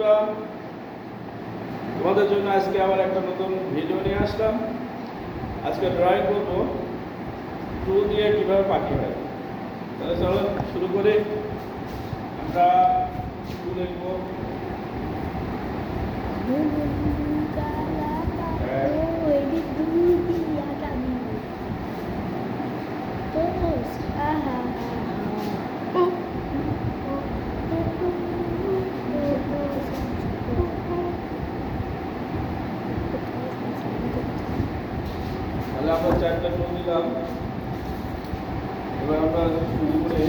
বন্ধুরা, তোমাদের জন্য আজকে আবার একটা নতুন ভিডিও নিয়ে আসলাম। আজকে ড্রয়িং করব টুল দিয়ে কীভাবে পাখি হয়। তাহলে চলো শুরু করি। আমরা টুল লিখবো। তাহলে আমরা চারটা টুল দিলাম। এবার আমরা শুরু করে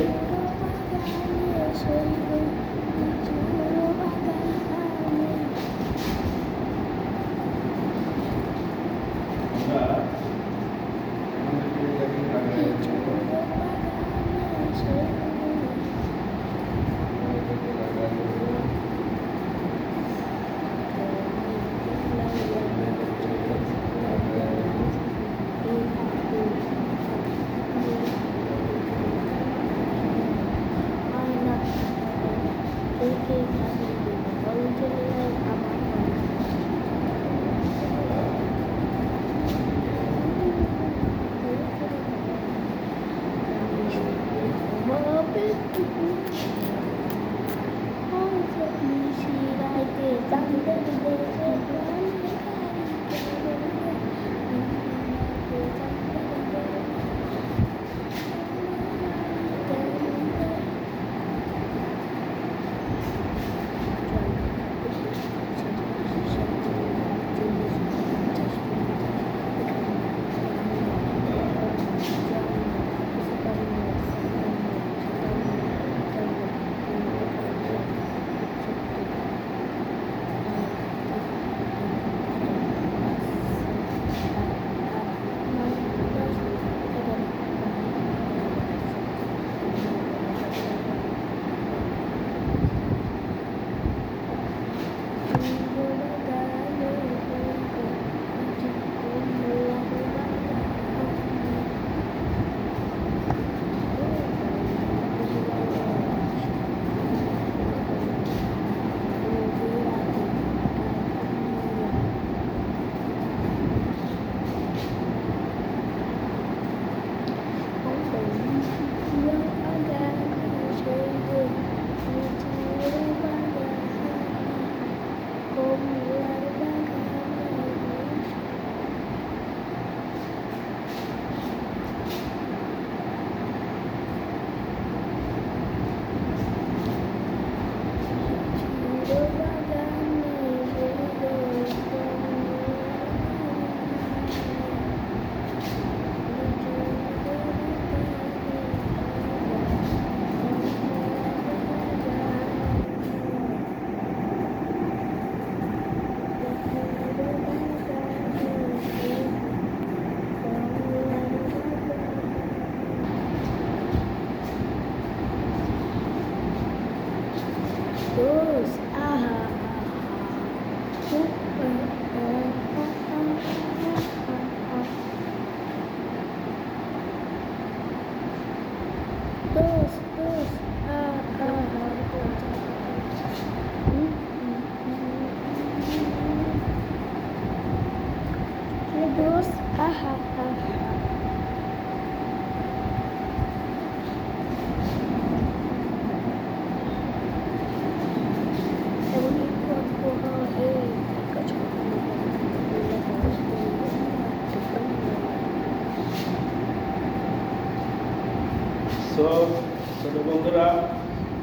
ছোট বন্ধুরা,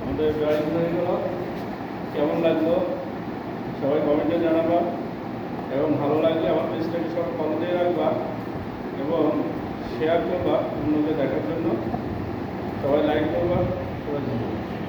আমাদের ড্রয়িং হয়ে গেল। কেমন লাগলো সবাই কমেন্টে জানাবা, এবং ভালো লাগলে আমার পেজটাকে সবাই ফলো দিয়ে রাখবা এবং শেয়ার করবা অন্যকে দেখার জন্য। সবাই লাইক করবা। সবাই ধন্যবাদ।